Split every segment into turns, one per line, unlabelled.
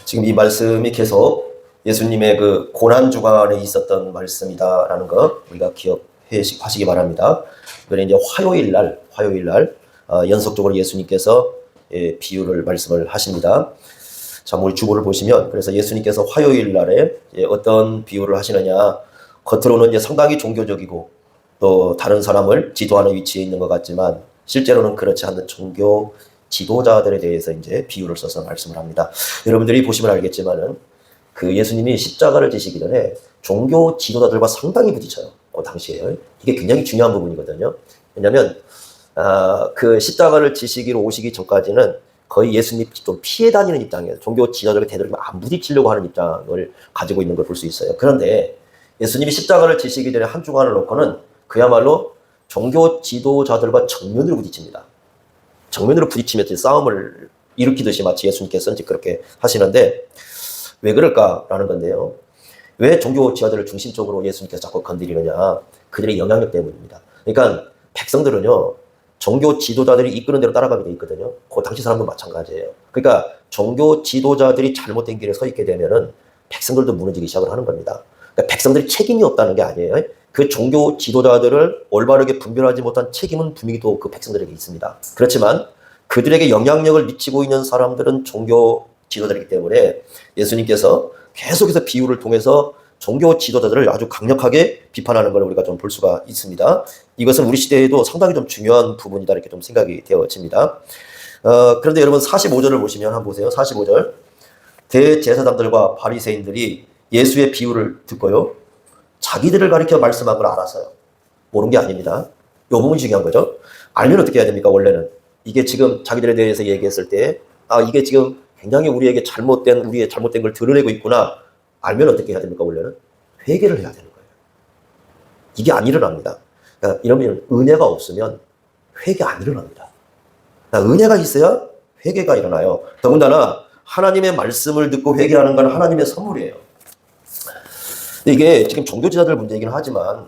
지금 이 말씀이 계속 예수님의 그 고난 주간에 있었던 말씀이다라는 거 우리가 기억하시기 바랍니다. 이번에 이제 화요일 날 연속적으로 예수님께서 비유를 말씀을 하십니다. 자, 우리 주보를 보시면 그래서 예수님께서 화요일 날에 어떤 비유를 하시느냐, 겉으로는 이제 상당히 종교적이고 또 다른 사람을 지도하는 위치에 있는 것 같지만 실제로는 그렇지 않는 종교 지도자들에 대해서 이제 비유를 써서 말씀을 합니다. 여러분들이 보시면 알겠지만은 그 예수님이 십자가를 지시기 전에 종교 지도자들과 상당히 부딪혀요. 그 당시에. 이게 굉장히 중요한 부분이거든요. 왜냐하면 그 십자가를 지시기로 오시기 전까지는 거의 예수님 좀 피해 다니는 입장이에요. 종교 지도자들과 되도록이면 안 부딪히려고 하는 입장을 가지고 있는 걸 볼 수 있어요. 그런데 예수님이 십자가를 지시기 전에 한 주간을 놓고는 그야말로 종교 지도자들과 정면으로 부딪힙니다. 정면으로 부딪히면서 싸움을 일으키듯이 마치 예수님께서는 그렇게 하시는데 왜 그럴까라는 건데요. 왜 종교 지도자들을 중심적으로 예수님께서 자꾸 건드리느냐. 그들의 영향력 때문입니다. 그러니까 백성들은요, 종교 지도자들이 이끄는 대로 따라가게 돼 있거든요. 그 당시 사람도 마찬가지예요. 그러니까 종교 지도자들이 잘못된 길에 서 있게 되면은 백성들도 무너지기 시작을 하는 겁니다. 그러니까 백성들이 책임이 없다는 게 아니에요. 그 종교 지도자들을 올바르게 분별하지 못한 책임은 분명히 또 그 백성들에게 있습니다. 그렇지만 그들에게 영향력을 미치고 있는 사람들은 종교 지도자이기 때문에 예수님께서 계속해서 비유를 통해서 종교 지도자들을 아주 강력하게 비판하는 걸 우리가 좀 볼 수가 있습니다. 이것은 우리 시대에도 상당히 좀 중요한 부분이다 이렇게 좀 생각이 되어집니다. 그런데 여러분 45절을 보시면 한번 보세요. 45절. 대제사장들과 바리새인들이 예수의 비유를 듣고요, 자기들을 가리켜 말씀한 걸 알아서요. 모르는 게 아닙니다. 이 부분이 중요한 거죠. 알면 어떻게 해야 됩니까? 원래는 이게 지금 자기들에 대해서 얘기했을 때 이게 지금 굉장히 우리의 잘못된 걸 드러내고 있구나. 알면 어떻게 해야 됩니까? 원래는 회개를 해야 되는 거예요. 이게 안 일어납니다. 그러니까 이러면 은혜가 없으면 회개 안 일어납니다. 그러니까 은혜가 있어야 회개가 일어나요. 더군다나 하나님의 말씀을 듣고 회개하는 건 하나님의 선물이에요. 이게 지금 종교지도자들 문제이긴 하지만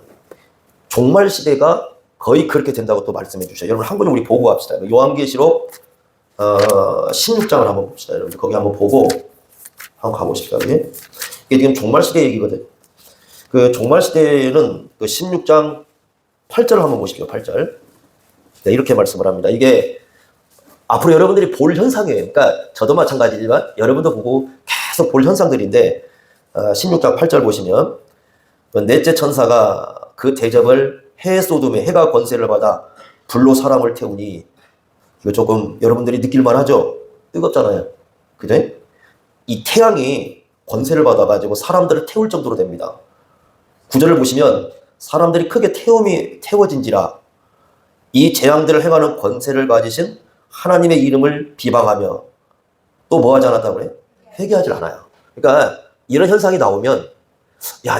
종말 시대가 거의 그렇게 된다고 또 말씀해 주셔요. 여러분 한 번 우리 보고 갑시다. 요한계시록 16장을 한번 봅시다. 여러분 거기 한번 보고 한번 가보십시오. 이게 지금 종말 시대 얘기거든. 그 종말 시대에는 그 16장 8절을 한번 보십시오. 8절. 네, 이렇게 말씀을 합니다. 이게 앞으로 여러분들이 볼 현상이에요. 그러니까 저도 마찬가지지만 여러분도 보고 계속 볼 현상들인데 16장 8절 보시면 넷째 천사가 그 대접을 해 쏟음에 해가 권세를 받아 불로 사람을 태우니, 이거 조금 여러분들이 느낄만 하죠? 뜨겁잖아요. 그죠? 이 태양이 권세를 받아가지고 사람들을 태울 정도로 됩니다. 구절을 보시면 사람들이 크게 태워진지라 이 재앙들을 행하는 권세를 가지신 하나님의 이름을 비방하며 또 뭐 하지 않았다고 그래요? 회개하지 않아요. 그러니까 이런 현상이 나오면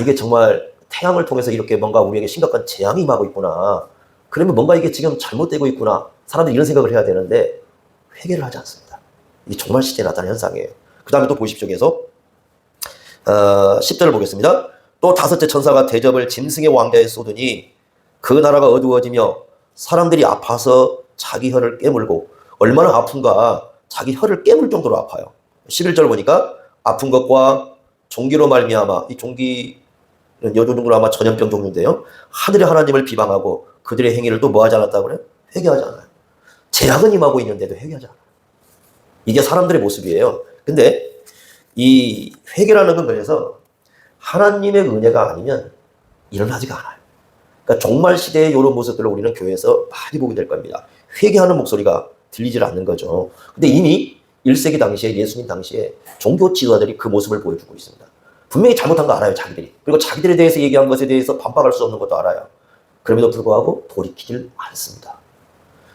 이게 정말 태양을 통해서 이렇게 뭔가 우리에게 심각한 재앙이 임하고 있구나. 그러면 뭔가 이게 지금 잘못되고 있구나. 사람들이 이런 생각을 해야 되는데 회개를 하지 않습니다. 이게 종말 시대에 나타나는 현상이에요. 그 다음에 또 보십시오. 계속 10절을 보겠습니다. 또 다섯째 천사가 대접을 짐승의 왕자에 쏟으니 그 나라가 어두워지며 사람들이 아파서 자기 혀를 깨물고, 얼마나 아픈가, 자기 혀를 깨물 정도로 아파요. 11절 보니까 아픈 것과 종기로 말미암아, 이 종기 여종종으로 아마 전염병 종류인데요, 하늘의 하나님을 비방하고 그들의 행위를 또 뭐 하지 않았다고 그래요? 회개하지 않아요. 재앙은 임하고 있는데도 회개하지 않아요. 이게 사람들의 모습이에요. 근데 이 회개라는 건 그래서 하나님의 은혜가 아니면 일어나지가 않아요. 그러니까 종말 시대의 이런 모습들을 우리는 교회에서 많이 보게 될 겁니다. 회개하는 목소리가 들리질 않는 거죠. 근데 이미 1세기 당시에, 예수님 당시에 종교 지도자들이 그 모습을 보여주고 있습니다. 분명히 잘못한 거 알아요, 자기들이. 그리고 자기들에 대해서 얘기한 것에 대해서 반박할 수 없는 것도 알아요. 그럼에도 불구하고 돌이키질 않습니다.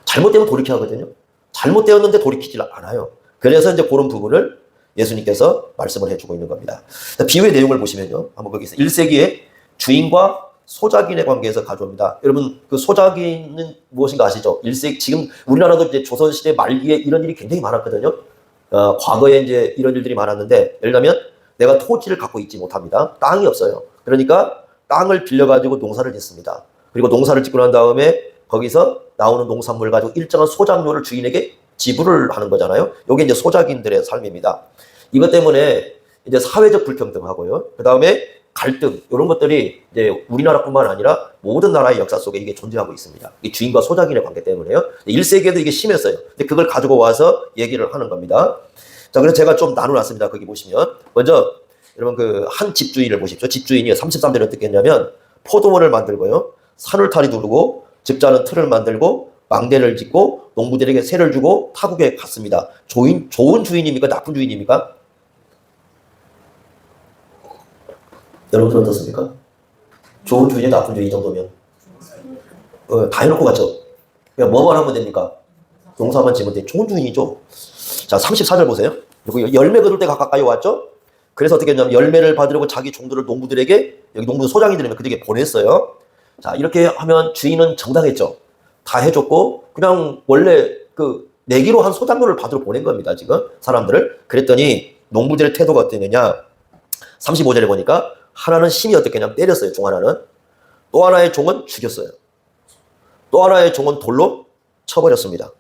잘못되면 돌이켜야 하거든요. 잘못되었는데 돌이키질 않아요. 그래서 이제 그런 부분을 예수님께서 말씀을 해주고 있는 겁니다. 비유의 내용을 보시면요, 한번 거기서 1세기에 주인과 소작인의 관계에서 가져옵니다. 여러분 그 소작인은 무엇인가 아시죠? 1세기, 지금 우리나라도 이제 조선시대 말기에 이런 일이 굉장히 많았거든요. 과거에 이제 이런 일들이 많았는데, 예를 들면 내가 토지를 갖고 있지 못합니다. 땅이 없어요. 그러니까 땅을 빌려가지고 농사를 짓습니다. 그리고 농사를 짓고 난 다음에 거기서 나오는 농산물 가지고 일정한 소작료를 주인에게 지불을 하는 거잖아요. 이게 이제 소작인들의 삶입니다. 이것 때문에 이제 사회적 불평등하고요. 그 다음에 갈등, 이런 것들이 이제 우리나라뿐만 아니라 모든 나라의 역사 속에 이게 존재하고 있습니다. 이 주인과 소작인의 관계 때문에요. 1세기에도 이게 심했어요. 근데 그걸 가지고 와서 얘기를 하는 겁니다. 자, 그래서 제가 좀 나눠놨습니다. 거기 보시면. 먼저, 여러분 그 한 집주인을 보십시오. 집주인이 33절에 어떻게 했냐면, 포도원을 만들고요. 산울타리 두르고, 집자는 틀을 만들고, 망대를 짓고, 농부들에게 세를 주고, 타국에 갔습니다. 좋은 주인입니까? 나쁜 주인입니까? 여러분들 어떻습니까? 좋은 주인이 나쁜 주인 이 정도면 다 해놓고 갔죠. 그냥 뭐만 하면 됩니까? 농사만 지면 돼. 좋은 주인이죠. 자, 34절 보세요. 그리고 열매 거둘 때가 가까이 왔죠. 그래서 어떻게 했냐면 열매를 받으려고 자기 종들을 농부들에게, 여기 농부 소장이 들으면 그들에게 보냈어요. 자, 이렇게 하면 주인은 정당했죠. 다 해줬고 그냥 원래 그 내기로 한 소작료를 받으러 보낸 겁니다. 지금 사람들을. 그랬더니 농부들의 태도가 어땠느냐. 35절에 보니까 하나는 심히 어떻게냐면 때렸어요. 종 하나는. 또 하나의 종은 죽였어요. 또 하나의 종은 돌로 쳐버렸습니다.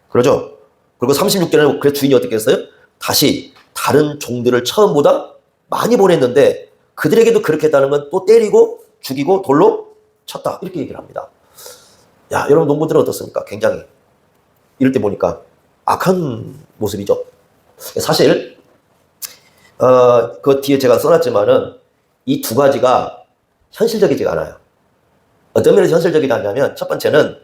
그러죠? 그리고 36절에는 그 주인이 어떻게 했어요? 다시 다른 종들을 처음보다 많이 보냈는데 그들에게도 그렇게 했다는 건 또 때리고 죽이고 돌로 쳤다. 이렇게 얘기를 합니다. 야, 여러분 농부들은 어떻습니까? 굉장히 이럴 때 보니까 악한 모습이죠. 사실 그 뒤에 제가 써놨지만은 이 두 가지가 현실적이지가 않아요. 어떤 면에서 현실적이지 않냐면 첫 번째는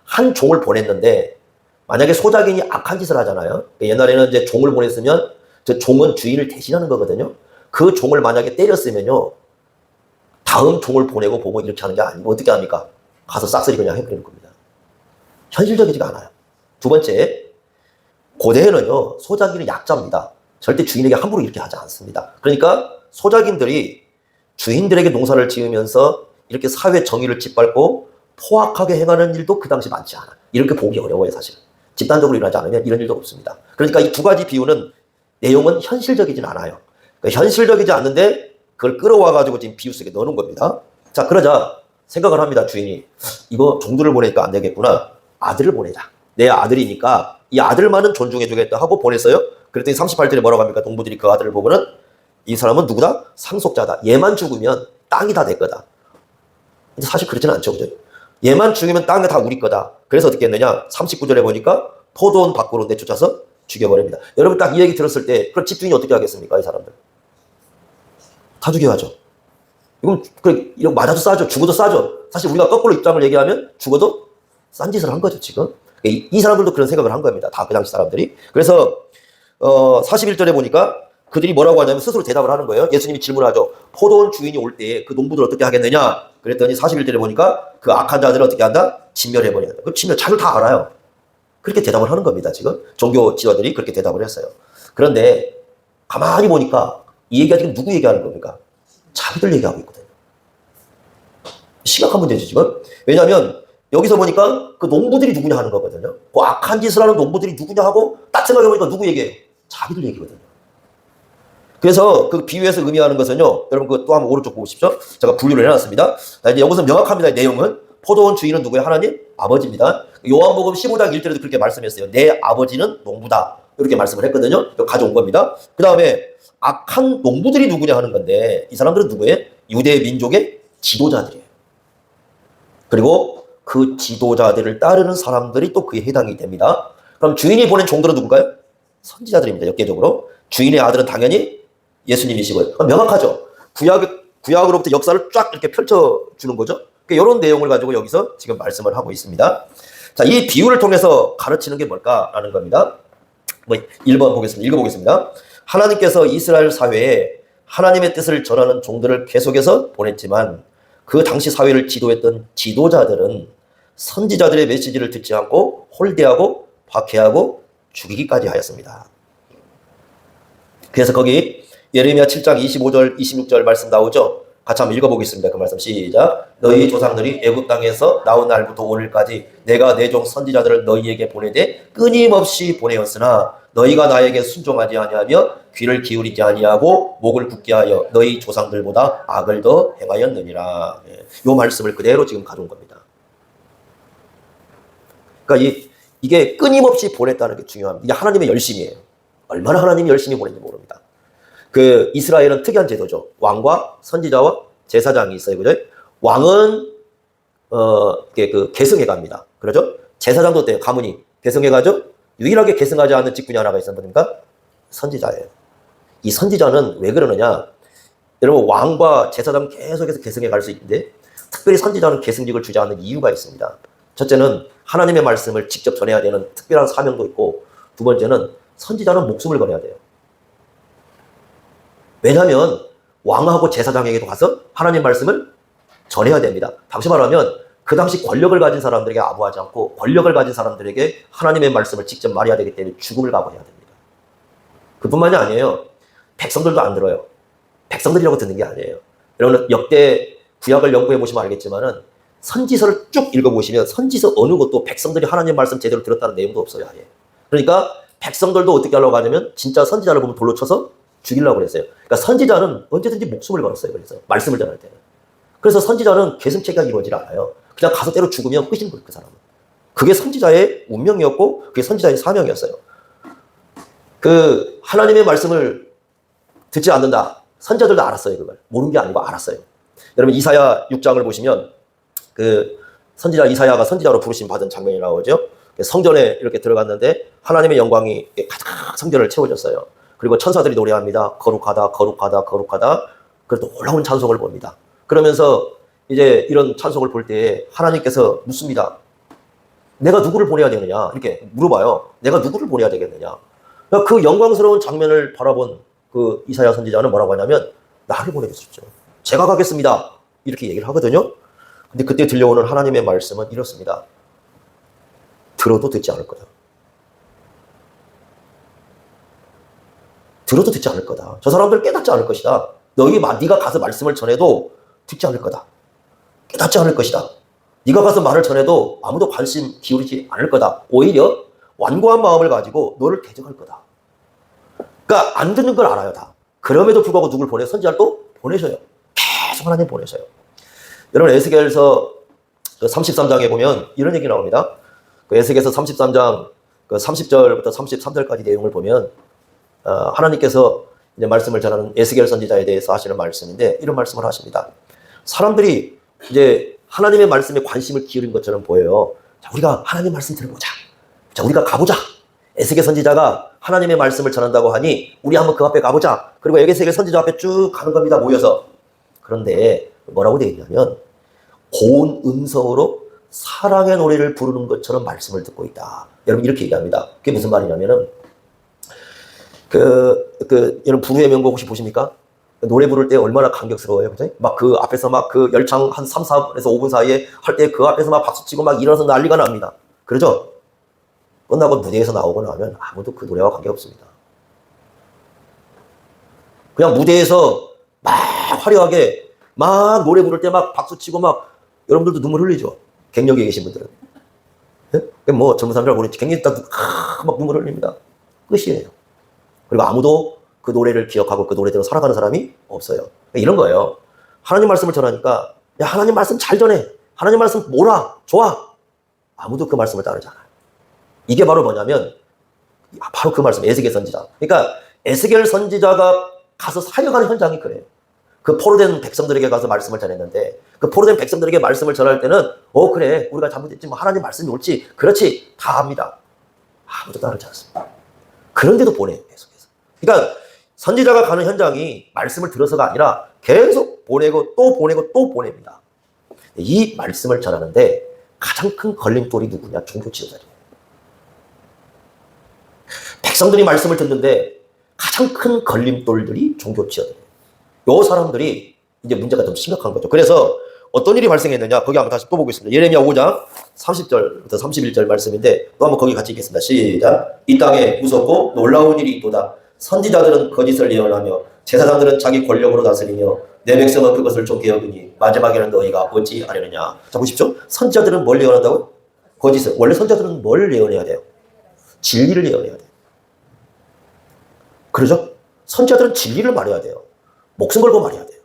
한 종을 보냈는데 만약에 소작인이 악한 짓을 하잖아요. 옛날에는 이제 종을 보냈으면 저 종은 주인을 대신하는 거거든요. 그 종을 만약에 때렸으면요. 다음 종을 보내고 보고 이렇게 하는 게 아니고 어떻게 합니까? 가서 싹쓸이 그냥 해버리는 겁니다. 현실적이지가 않아요. 두 번째, 고대에는요. 소작인은 약자입니다. 절대 주인에게 함부로 이렇게 하지 않습니다. 그러니까 소작인들이 주인들에게 농사를 지으면서 이렇게 사회 정의를 짓밟고 포악하게 행하는 일도 그 당시 많지 않아. 이렇게 보기 어려워요, 사실. 집단적으로 일어나지 않으면 이런 일도 없습니다. 그러니까 이 두 가지 비유는 내용은 현실적이진 않아요. 그러니까 현실적이지 않는데 그걸 끌어와가지고 지금 비유 속에 넣어놓은 겁니다. 자, 그러자 생각을 합니다, 주인이. 이거 종들을 보내니까 안 되겠구나. 아들을 보내자. 내 아들이니까 이 아들만은 존중해주겠다 하고 보냈어요. 그랬더니 38절에 뭐라고 합니까? 농부들이 그 아들을 보고는 이 사람은 누구다? 상속자다. 얘만 죽으면 땅이 다 내 거다. 근데 사실 그렇지는 않죠. 그죠? 얘만 죽으면 땅이 다 우리 거다. 그래서 어떻게 했느냐? 39절에 보니까 포도원 밖으로 내쫓아서 죽여버립니다. 여러분 딱 이 얘기 들었을 때 그럼 집주인이 어떻게 하겠습니까? 이 사람들. 다 죽여야죠. 이건 이런 맞아도 싸죠. 죽어도 싸죠. 사실 우리가 거꾸로 입장을 얘기하면 죽어도 싼 짓을 한 거죠, 지금. 이 사람들도 그런 생각을 한 겁니다. 다 그 당시 사람들이. 그래서 41절에 보니까 그들이 뭐라고 하냐면 스스로 대답을 하는 거예요. 예수님이 질문하죠. 포도원 주인이 올 때 그 농부들 어떻게 하겠느냐? 그랬더니 41절에 보니까 그 악한 자들을 어떻게 한다? 진멸해버려야 한다. 그 진멸 자기를 다 알아요. 그렇게 대답을 하는 겁니다. 지금 종교 지도자들이 그렇게 대답을 했어요. 그런데 가만히 보니까 이 얘기가 지금 누구 얘기하는 겁니까? 자기들 얘기하고 있거든요. 심각한 문제죠, 지금. 왜냐하면 여기서 보니까 그 농부들이 누구냐 하는 거거든요. 그 악한 짓을 하는 농부들이 누구냐 하고 딱 생각해보니까 누구 얘기예요? 자기들 얘기거든요. 그래서 그 비유에서 의미하는 것은요, 여러분 그 또 한번 오른쪽 보십시오. 제가 분류를 해놨습니다. 이제 여기서 명확합니다. 내용은 포도원 주인은 누구예요? 하나님? 아버지입니다. 요한복음 15장 1절에도 그렇게 말씀했어요. 내 아버지는 농부다. 이렇게 말씀을 했거든요. 가져온 겁니다. 그 다음에 악한 농부들이 누구냐 하는 건데 이 사람들은 누구예요? 유대 민족의 지도자들이에요. 그리고 그 지도자들을 따르는 사람들이 또 그에 해당이 됩니다. 그럼 주인이 보낸 종들은 누굴까요? 선지자들입니다. 역계적으로. 주인의 아들은 당연히 예수님이시고요. 명확하죠. 구약으로부터 역사를 쫙 이렇게 펼쳐주는 거죠. 이런 내용을 가지고 여기서 지금 말씀을 하고 있습니다. 자, 이 비유를 통해서 가르치는 게 뭘까라는 겁니다. 1번 보겠습니다. 읽어보겠습니다. 하나님께서 이스라엘 사회에 하나님의 뜻을 전하는 종들을 계속해서 보냈지만 그 당시 사회를 지도했던 지도자들은 선지자들의 메시지를 듣지 않고 홀대하고 박해하고 죽이기까지 하였습니다. 그래서 거기 예레미야 7장 25절 26절 말씀 나오죠. 같이 한번 읽어보겠습니다. 그 말씀 시작. 너희 조상들이 애굽 땅에서 나온 날부터 오늘까지 내가 내 종 선지자들을 너희에게 보내되 끊임없이 보내었으나 너희가 나에게 순종하지 아니하며 귀를 기울이지 아니하고 목을 굳게 하여 너희 조상들보다 악을 더 행하였느니라. 이 말씀을 그대로 지금 가져온 겁니다. 그러니까 이게 끊임없이 보냈다는 게 중요합니다. 이게 하나님의 열심이에요. 얼마나 하나님이 열심히 보낸지 모릅니다. 그 이스라엘은 특이한 제도죠. 왕과 선지자와 제사장이 있어요. 그죠? 왕은 그 계승해 갑니다. 그러죠? 제사장도 어때요? 가문이 계승해 가죠? 유일하게 계승하지 않는 직분이 하나가 있어요. 뭡니까? 선지자예요. 이 선지자는 왜 그러느냐? 여러분, 왕과 제사장 계속해서 계승해 갈 수 있는데 특별히 선지자는 계승직을 주지 않는 이유가 있습니다. 첫째는 하나님의 말씀을 직접 전해야 되는 특별한 사명도 있고, 두 번째는 선지자는 목숨을 걸어야 돼요. 왜냐하면 왕하고 제사장에게도 가서 하나님 말씀을 전해야 됩니다. 다시 말하면 그 당시 권력을 가진 사람들에게 아부하지 않고 권력을 가진 사람들에게 하나님의 말씀을 직접 말해야 되기 때문에 죽음을 각오해야 됩니다. 그뿐만이 아니에요. 백성들도 안 들어요. 백성들이라고 듣는 게 아니에요. 여러분, 역대 구약을 연구해 보시면 알겠지만은 선지서를 쭉 읽어보시면 선지서 어느 것도 백성들이 하나님 말씀 제대로 들었다는 내용도 없어요. 아예. 그러니까 백성들도 어떻게 하려고 하냐면 진짜 선지자를 보면 돌로 쳐서 죽이려고 그랬어요. 그러니까 선지자는 언제든지 목숨을 걸었어요. 그래서 말씀을 전할 때는. 그래서 선지자는 계승체가 이루어지지 않아요. 그냥 가서 때로 죽으면 끝인 거예요. 그 사람은. 그게 선지자의 운명이었고 그게 선지자의 사명이었어요. 그 하나님의 말씀을 듣지 않는다. 선지자들도 알았어요. 그걸. 모르는 게 아니고 알았어요. 여러분, 이사야 6장을 보시면 그 선지자 이사야가 선지자로 부르심 받은 장면이 나오죠. 성전에 이렇게 들어갔는데 하나님의 영광이 가득 성전을 채워졌어요. 그리고 천사들이 노래합니다. 거룩하다, 거룩하다, 거룩하다. 그래도 놀라운 찬송을 봅니다. 그러면서 이제 이런 찬송을 볼 때 하나님께서 묻습니다. 내가 누구를 보내야 되느냐? 이렇게 물어봐요. 내가 누구를 보내야 되겠느냐? 그 영광스러운 장면을 바라본 그 이사야 선지자는 뭐라고 하냐면 나를 보내주십시오. 제가 가겠습니다. 이렇게 얘기를 하거든요. 근데 그때 들려오는 하나님의 말씀은 이렇습니다. 들어도 듣지 않을 거다. 들어도 듣지 않을 거다. 저 사람들 깨닫지 않을 것이다. 네가 가서 말씀을 전해도 듣지 않을 거다. 깨닫지 않을 것이다. 네가 가서 말을 전해도 아무도 관심 기울이지 않을 거다. 오히려 완고한 마음을 가지고 너를 대적할 거다. 그러니까 안 듣는 걸 알아요, 다. 그럼에도 불구하고 누굴 보내? 선지자를 또 보내셔요. 계속 하나님 보내셔요. 여러분, 에스겔서 33장에 보면 이런 얘기 나옵니다. 그 에스겔서 33장 30절부터 33절까지 내용을 보면 하나님께서 이제 말씀을 전하는 에스겔 선지자에 대해서 하시는 말씀인데 이런 말씀을 하십니다. 사람들이 이제 하나님의 말씀에 관심을 기울인 것처럼 보여요. 자, 우리가 하나님의 말씀 들어보자. 자, 우리가 가보자. 에스겔 선지자가 하나님의 말씀을 전한다고 하니 우리 한번 그 앞에 가보자. 그리고 에스겔 선지자 앞에 쭉 가는 겁니다. 모여서. 그런데 뭐라고 되어 있냐면 고운 음성으로 사랑의 노래를 부르는 것처럼 말씀을 듣고 있다. 여러분, 이렇게 얘기합니다. 그게 무슨 말이냐면은 여러분, 부르의 명곡 혹시 보십니까? 노래 부를 때 얼마나 감격스러워요. 그죠? 막 그 앞에서 막 그 열창 한 3, 4에서 5분 사이에 할 때 그 앞에서 막 박수 치고 막 일어나서 난리가 납니다. 그러죠? 끝나고 무대에서 나오고 나면 아무도 그 노래와 관계없습니다. 그냥 무대에서 막 화려하게 막 노래 부를 때 막 박수 치고 막 여러분들도 눈물 흘리죠? 갱년기에 계신 분들은. 예? 뭐 젊은 사람들 모르겠지. 갱년기 막 눈물 흘립니다. 끝이에요. 그리고 아무도 그 노래를 기억하고 그 노래대로 살아가는 사람이 없어요. 이런 거예요. 하나님 말씀을 전하니까 야, 하나님 말씀 잘 전해. 하나님 말씀 뭐라? 좋아. 아무도 그 말씀을 따르지 않아요. 이게 바로 뭐냐면 바로 그 말씀, 에스겔 선지자. 그러니까 에스겔 선지자가 가서 사역하는 현장이 그래요. 그 포로된 백성들에게 가서 말씀을 전했는데 그 포로된 백성들에게 말씀을 전할 때는 그래, 우리가 잘못했지, 뭐 하나님 말씀이 옳지, 그렇지, 다 합니다. 아무도 따르지 않습니다. 그런데도 보내요, 계속해서. 그러니까 선지자가 가는 현장이 말씀을 들어서가 아니라 계속 보내고 또 보내고 또 보냅니다. 이 말씀을 전하는데 가장 큰 걸림돌이 누구냐? 종교 지도자들이에요. 백성들이 말씀을 듣는데 가장 큰 걸림돌들이 종교 지도자들이에요. 요 사람들이 이제 문제가 좀 심각한 거죠. 그래서 어떤 일이 발생했느냐? 거기 한번 다시 또 보겠습니다. 예레미야 5장 30절부터 31절 말씀인데 또 한번 거기 같이 읽겠습니다. 시작. 이 땅에 무섭고 놀라운 일이 있도다. 선지자들은 거짓을 예언하며 제사장들은 자기 권력으로 다스리며 내 백성은 그것을 좁게 여기니 마지막에는 너희가 어찌 하려느냐. 자, 보십시오. 선지자들은 뭘 예언한다고요? 거짓을. 원래 선지자들은 뭘 예언해야 돼요? 진리를 예언해야 돼요. 그러죠? 선지자들은 진리를 말해야 돼요. 목숨 걸고 말해야 돼요.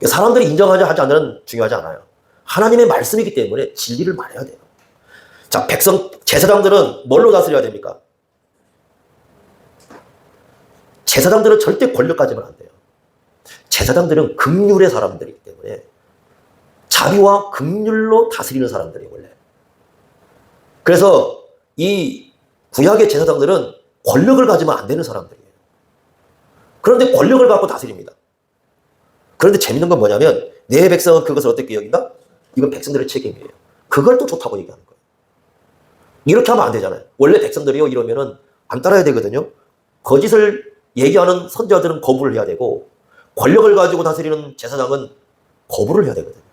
사람들이 인정하지 하지 않는 중요하지 않아요. 하나님의 말씀이기 때문에 진리를 말해야 돼요. 자, 제사장들은 뭘로 다스려야 됩니까? 제사장들은 절대 권력 가지면 안 돼요. 제사장들은 긍휼의 사람들이기 때문에 자비와 긍휼로 다스리는 사람들이에요, 원래. 그래서 이 구약의 제사장들은 권력을 가지면 안 되는 사람들이에요. 그런데 권력을 갖고 다스립니다. 그런데 재밌는 건 뭐냐면 내 백성은 그것을 어떻게 여긴다? 이건 백성들의 책임이에요. 그걸 또 좋다고 얘기하는 거예요. 이렇게 하면 안 되잖아요. 원래 백성들이요 이러면은 안 따라야 되거든요. 거짓을 얘기하는 선지자들은 거부를 해야 되고 권력을 가지고 다스리는 제사장은 거부를 해야 되거든요.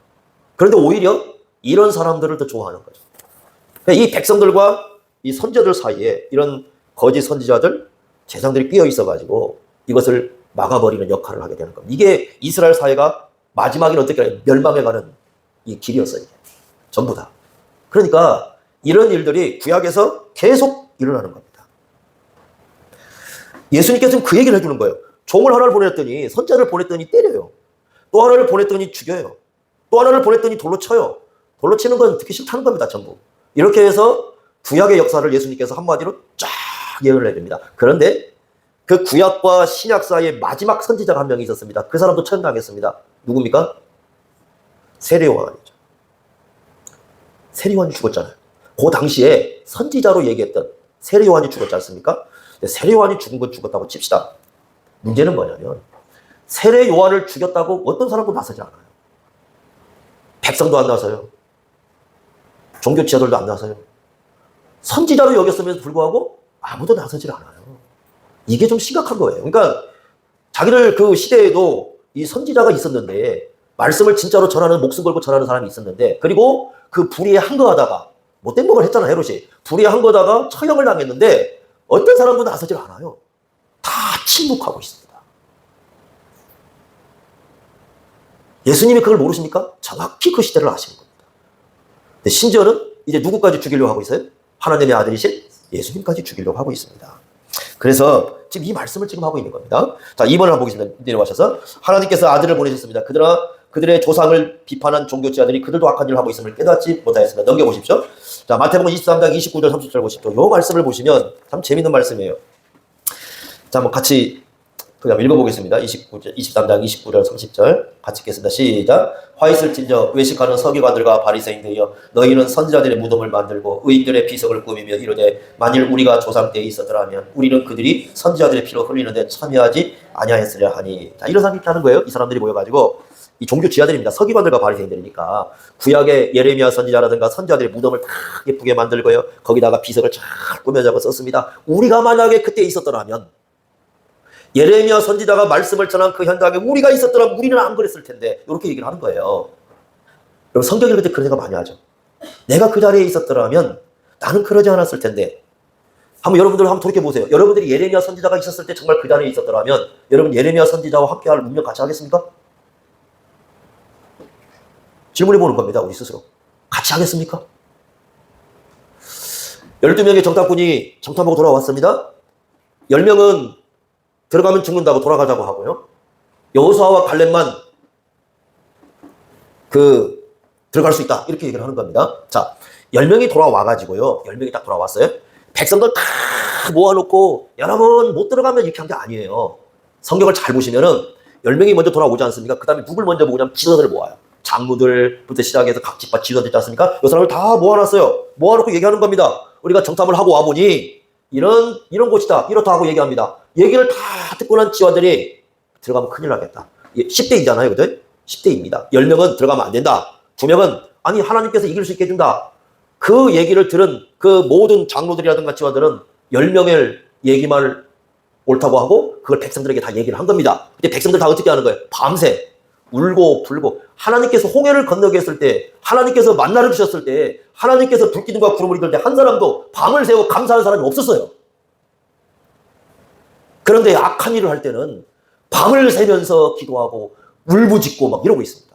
그런데 오히려 이런 사람들을 더 좋아하는 거죠. 그러니까 이 백성들과 이 선지자들 사이에 이런 거짓 선지자들, 제사장들이 끼어 있어가지고 이것을 막아버리는 역할을 하게 되는 겁니다. 이게 이스라엘 사회가 마지막에는 어떻게 멸망해가는 이 길이었어요. 전부 다. 그러니까 이런 일들이 구약에서 계속 일어나는 겁니다. 예수님께서는 그 얘기를 해주는 거예요. 종을 하나를 보냈더니 선자를 보냈더니 때려요. 또 하나를 보냈더니 죽여요. 또 하나를 보냈더니 돌로 쳐요. 돌로 치는 건 듣기 싫다는 겁니다. 전부. 이렇게 해서 구약의 역사를 예수님께서 한마디로 쫙 예언을 해줍니다. 그런데 그 구약과 신약 사이에 마지막 선지자가 한 명이 있었습니다. 그 사람도 처형당했습니다. 누굽니까? 세례요한이죠. 세례요한이 죽었잖아요. 그 당시에 선지자로 얘기했던 세례요한이 죽었지 않습니까? 세례요한이 죽은 건 죽었다고 칩시다. 문제는 뭐냐면 세례요한을 죽였다고 어떤 사람도 나서지 않아요. 백성도 안 나서요. 종교 지도자들도 안 나서요. 선지자로 여겼음에도 불구하고 아무도 나서질 않아요. 이게 좀 심각한 거예요. 그러니까 자기들 그 시대에도 이 선지자가 있었는데 말씀을 진짜로 전하는, 목숨 걸고 전하는 사람이 있었는데, 그리고 그 불의에 항거하다가 못된 법을 했잖아, 헤롯이. 불의에 항거하다가 처형을 당했는데 어떤 사람도 나서질 않아요. 다 침묵하고 있습니다. 예수님이 그걸 모르십니까? 정확히 그 시대를 아시는 겁니다. 근데 심지어는 이제 누구까지 죽이려고 하고 있어요? 하나님의 아들이신 예수님까지 죽이려고 하고 있습니다. 그래서 지금 이 말씀을 지금 하고 있는 겁니다. 자, 2번을 한번 보겠습니다. 내려가셔서 하나님께서 아들을 보내셨습니다. 그들의 조상을 비판한 종교지자들이 그들도 악한 일을 하고 있음을 깨닫지 못하였습니다. 넘겨보십시오. 자, 마태복음 23장 29절 30절 보십시오. 이 말씀을 보시면 참 재밌는 말씀이에요. 자, 한번 같이 그냥 읽어보겠습니다. 23장 29절 30절 같이 읽겠습니다. 시작. 화 있을진저 외식하는 서기관들과 바리새인들이여 너희는 선지자들의 무덤을 만들고 의인들의 비석을 꾸미며 이르되 만일 우리가 조상 때에 있었더라면 우리는 그들이 선지자들의 피로 흘리는데 참여하지 아니하였으려 하니. 자, 이런 사람이 있다는 거예요. 이 사람들이 모여가지고 이 종교 지하들입니다. 서기관들과 바리새인들이니까 구약의 예레미야 선지자라든가 선지자들의 무덤을 다 예쁘게 만들고요. 거기다가 비석을 잘 꾸며잡아 썼습니다. 우리가 만약에 그때 있었더라면 예레미야 선지자가 말씀을 전한 그 현장에 우리가 있었더라면 우리는 안 그랬을 텐데 이렇게 얘기를 하는 거예요. 여러분 성경 읽을 때 그런 생각 많이 하죠. 내가 그 자리에 있었더라면 나는 그러지 않았을 텐데. 여러분들 한번 돌이켜보세요. 여러분들이 예레미야 선지자가 있었을 때 정말 그 자리에 있었더라면 여러분 예레미야 선지자와 함께할 운명 같이 하겠습니까? 질문해보는 겁니다. 우리 스스로. 같이 하겠습니까? 12명의 정탐꾼이 정탐하고 돌아왔습니다. 10명은 들어가면 죽는다고 돌아가자고 하고요. 여호수아와 갈렙만 들어갈 수 있다. 이렇게 얘기를 하는 겁니다. 자, 10명이 돌아와가지고요. 10명이 딱 돌아왔어요. 백성들 다 모아놓고 여러분 못 들어가면 이렇게 한 게 아니에요. 성경을 잘 보시면은 10명이 먼저 돌아오지 않습니까? 그 다음에 누굴 먼저 모으냐면 지도자를 모아요. 장로들부터 시작해서 각 집파 지도자 있지 않습니까? 이 사람을 다 모아놨어요. 모아놓고 얘기하는 겁니다. 우리가 정탐을 하고 와보니 이런 곳이다. 이렇다 하고 얘기합니다. 얘기를 다 듣고 난 지화들이 들어가면 큰일 나겠다. 10대이잖아요. 그들? 10대입니다. 10명은 들어가면 안 된다. 2명은 아니 하나님께서 이길 수 있게 해준다. 그 얘기를 들은 그 모든 장로들이라든가 지화들은 10명의 얘기만 옳다고 하고 그걸 백성들에게 다 얘기를 한 겁니다. 근데 백성들 다 어떻게 하는 거예요? 밤새 울고 불고 하나님께서 홍해를 건너게 했을 때 하나님께서 만나를 주셨을 때 하나님께서 불기둥과 구름을 이끌 때 한 사람도 밤을 새워 감사하는 사람이 없었어요. 그런데 악한 일을 할 때는 밤을 새면서 기도하고 울부짖고 막 이러고 있습니다.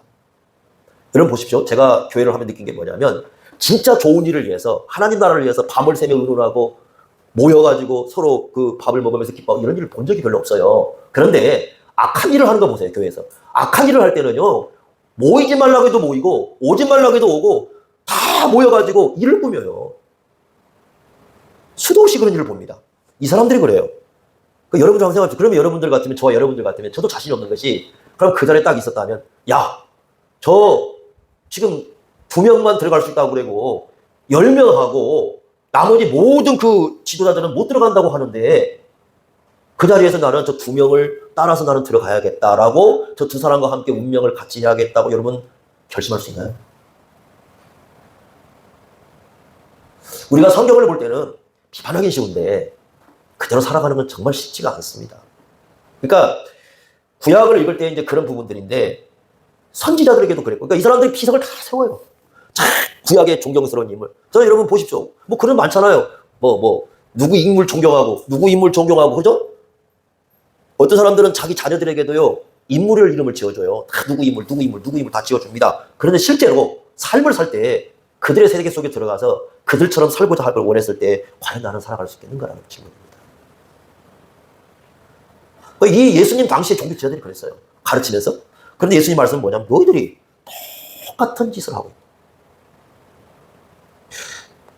여러분 보십시오. 제가 교회를 하면 느낀 게 뭐냐면 진짜 좋은 일을 위해서 하나님 나라를 위해서 밤을 새며 의논하고 모여가지고 서로 그 밥을 먹으면서 기뻐하고 이런 일을 본 적이 별로 없어요. 그런데 악한 일을 하는 거 보세요. 교회에서. 악한 일을 할 때는요. 모이지 말라고 해도 모이고 오지 말라고 해도 오고 다 모여가지고 일을 꾸며요. 수도 없이 그런 일을 봅니다. 이 사람들이 그래요. 그 여러분들 한번 생각해보세요. 그러면 여러분들 같으면, 저와 여러분들 같으면, 저도 자신이 없는 것이, 그럼 그 자리에 딱 있었다면, 야, 저 지금 2명만 들어갈 수 있다고 그러고, 10명하고, 나머지 모든 그 지도자들은 못 들어간다고 하는데, 그 자리에서 나는 저 2명을 따라서 나는 들어가야겠다라고, 저 2사람과 함께 운명을 같이 해야겠다고 여러분 결심할 수 있나요? 우리가 성경을 볼 때는 비판하기 쉬운데, 그대로 살아가는 건 정말 쉽지가 않습니다. 그러니까 구약을 읽을 때 이제 그런 부분들인데 선지자들에게도 그랬고, 그러니까 이 사람들이 피석을 다 세워요. 참 구약의 존경스러운 인물. 저는 여러분 보십시오. 뭐 그런 많잖아요. 누구 인물 존경하고 누구 인물 존경하고 그죠? 어떤 사람들은 자기 자녀들에게도요 인물을 이름을 지어줘요. 다 누구 인물 다 지어줍니다. 그런데 실제로 삶을 살 때 그들의 세계 속에 들어가서 그들처럼 살고자 하길 원했을 때 과연 나는 살아갈 수 있겠는가라는 질문입니다. 이 예수님 당시에 종교 지도자들이 그랬어요. 가르치면서. 그런데 예수님 말씀은 뭐냐면 너희들이 똑같은 짓을 하고 있다.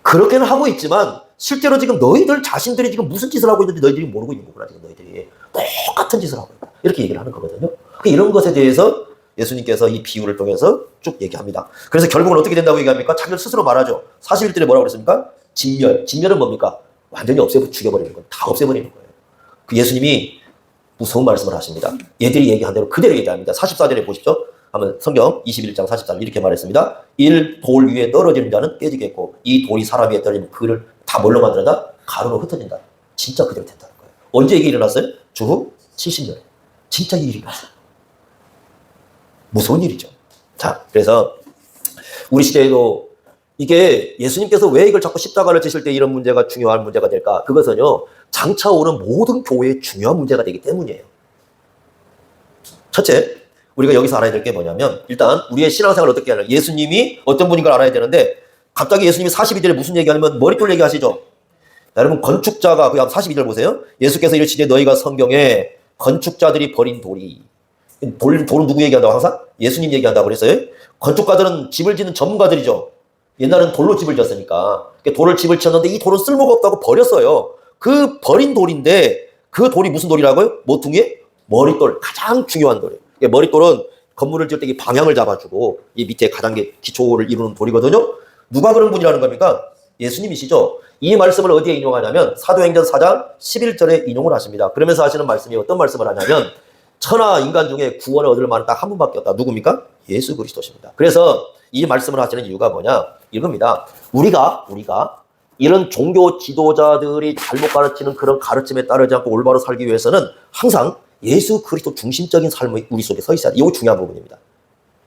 그렇게는 하고 있지만 실제로 지금 너희들 자신들이 지금 무슨 짓을 하고 있는지 너희들이 모르고 있는 거구나. 지금 너희들이 똑같은 짓을 하고 있다. 이렇게 얘기를 하는 거거든요. 이런 것에 대해서 예수님께서 이 비유를 통해서 쭉 얘기합니다. 그래서 결국은 어떻게 된다고 얘기합니까? 자기를 스스로 말하죠. 41절에 뭐라고 그랬습니까? 진멸은 뭡니까? 완전히 죽여버리는 거예요. 다 없애버리는 거예요. 그 예수님이 무서운 말씀을 하십니다. 얘들이 얘기한 대로 그대로 얘기합니다. 44절에 보십시오. 한번 성경 21장 44절 이렇게 말했습니다. 돌 위에 떨어지는 자는 깨지겠고 이 돌이 사람 위에 떨어지면 그를 다 뭘로 만들어다? 가루로 흩어진다. 진짜 그대로 된다는 거예요. 언제 이게 일어났어요? 주후 70년에. 진짜 이 일이 일어났어요. 무서운 일이죠. 자, 그래서 우리 시대에도 이게 예수님께서 왜 이걸 자꾸 십자가를 지실 때 이런 문제가 중요한 문제가 될까? 그것은요, 장차 오는 모든 교회의 중요한 문제가 되기 때문이에요. 첫째, 우리가 여기서 알아야 될 게 뭐냐면, 일단 우리의 신앙생활을 어떻게 하냐. 예수님이 어떤 분인 걸 알아야 되는데, 갑자기 예수님이 42절에 무슨 얘기하냐면 머릿돌 얘기하시죠. 여러분, 건축자가, 그 42절 보세요. 예수께서 이르시되 너희가 성경에 건축자들이 버린 돌은 누구 얘기한다고 항상? 예수님 얘기한다고 그랬어요. 건축가들은 집을 짓는 전문가들이죠. 옛날은 돌로 집을 지었으니까. 돌을 집을 지었는데 이 돌은 쓸모가 없다고 버렸어요. 그 버린 돌인데 그 돌이 무슨 돌이라고요? 모퉁이의 머릿돌. 가장 중요한 돌이에요. 머릿돌은 건물을 지을 때 이 방향을 잡아주고 이 밑에 가장 기초를 이루는 돌이거든요. 누가 그런 분이라는 겁니까? 예수님이시죠. 이 말씀을 어디에 인용하냐면 사도행전 4장 11절에 인용을 하십니다. 그러면서 하시는 말씀이 어떤 말씀을 하냐면 천하 인간 중에 구원을 얻을 만한 딱 한 분밖에 없다. 누굽니까? 예수 그리스도십니다. 그래서 이 말씀을 하시는 이유가 뭐냐? 이겁니다. 우리가 이런 종교 지도자들이 잘못 가르치는 그런 가르침에 따르지 않고 올바로 살기 위해서는 항상 예수 그리스도 중심적인 삶이 우리 속에 서 있어야 돼. 이거 중요한 부분입니다.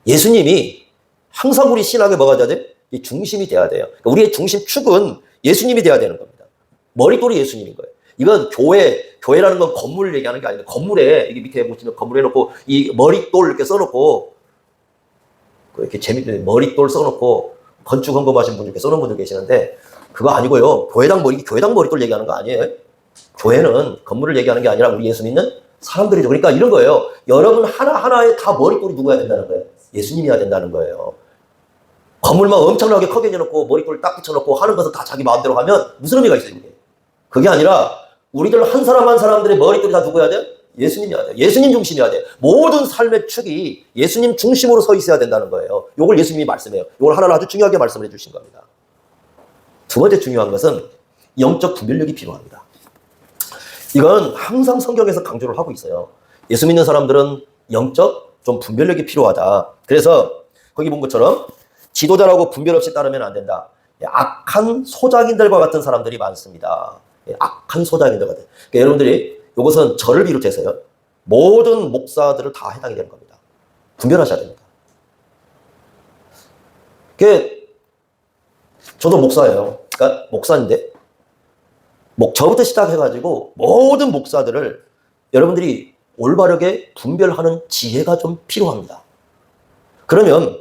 예수님이 항상 우리 신학에 뭐가 돼야 돼? 이 중심이 돼야 돼요. 그러니까 우리의 중심축은 예수님이 돼야 되는 겁니다. 머릿돌이 예수님인 거예요. 이건 교회라는 건 건물을 얘기하는 게 아니라 건물에, 이게 밑에 보시면 건물에 놓고 이 머릿돌 이렇게 써놓고 이렇게 재밌는 머릿돌 써놓고 건축 헌금하신 분들 이렇게 써놓은 분들 계시는데 그거 아니고요. 교회당 머릿돌 얘기하는 거 아니에요. 교회는 건물을 얘기하는 게 아니라 우리 예수 믿는 사람들이죠. 그러니까 이런 거예요. 여러분 하나하나에 다 머릿돌이 누구야 된다는 거예요. 예수님이어야 된다는 거예요. 건물만 엄청나게 크게 해놓고 머릿돌 딱 붙여놓고 하는 것은 다 자기 마음대로 하면 무슨 의미가 있어요, 이게? 그게 아니라 우리들 한 사람 한 사람들의 머릿돌이 다 누구야 돼? 예수님이어야 돼. 예수님 중심이어야 돼. 모든 삶의 축이 예수님 중심으로 서 있어야 된다는 거예요. 이걸 예수님이 말씀해요. 이걸 하나를 아주 중요하게 말씀을 해주신 겁니다. 두 번째 중요한 것은 영적 분별력이 필요합니다. 이건 항상 성경에서 강조를 하고 있어요. 예수 믿는 사람들은 영적 좀 분별력이 필요하다. 그래서 거기 본 것처럼 지도자라고 분별 없이 따르면 안 된다. 악한 소작인들과 같은 사람들이 많습니다. 악한 소작인들 같은. 그러니까 여러분들이 이것은 저를 비롯해서요. 모든 목사들을 다 해당이 되는 겁니다. 분별하셔야 됩니다. 저도 목사예요. 그러니까 목사인데 저부터 시작해가지고 모든 목사들을 여러분들이 올바르게 분별하는 지혜가 좀 필요합니다. 그러면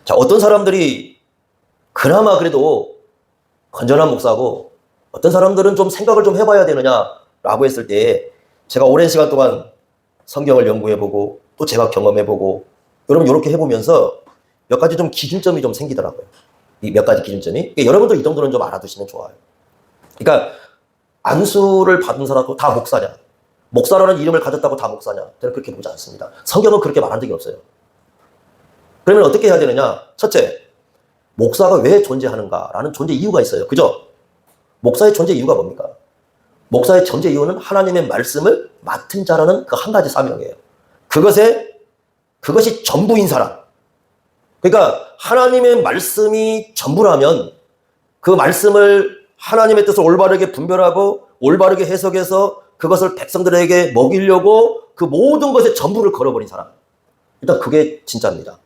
자, 어떤 사람들이 그나마 그래도 건전한 목사고 어떤 사람들은 좀 생각을 좀 해봐야 되느냐라고 했을 때 제가 오랜 시간 동안 성경을 연구해보고 또 제가 경험해보고 여러분 이렇게 해보면서 몇 가지 좀 기준점이 좀 생기더라고요. 이 몇 가지 기준점이. 그러니까 여러분들 이 정도는 좀 알아두시면 좋아요. 그러니까 안수를 받은 사람도 다 목사냐? 목사라는 이름을 가졌다고 다 목사냐? 저는 그렇게 보지 않습니다. 성경은 그렇게 말한 적이 없어요. 그러면 어떻게 해야 되느냐? 첫째, 목사가 왜 존재하는가라는 존재 이유가 있어요. 그죠? 목사의 존재 이유가 뭡니까? 목사의 존재 이유는 하나님의 말씀을 맡은 자라는 그 한 가지 사명이에요. 그것이 전부인 사람. 그러니까 하나님의 말씀이 전부라면 그 말씀을 하나님의 뜻을 올바르게 분별하고 올바르게 해석해서 그것을 백성들에게 먹이려고 그 모든 것에 전부를 걸어버린 사람. 일단 그게 진짜입니다.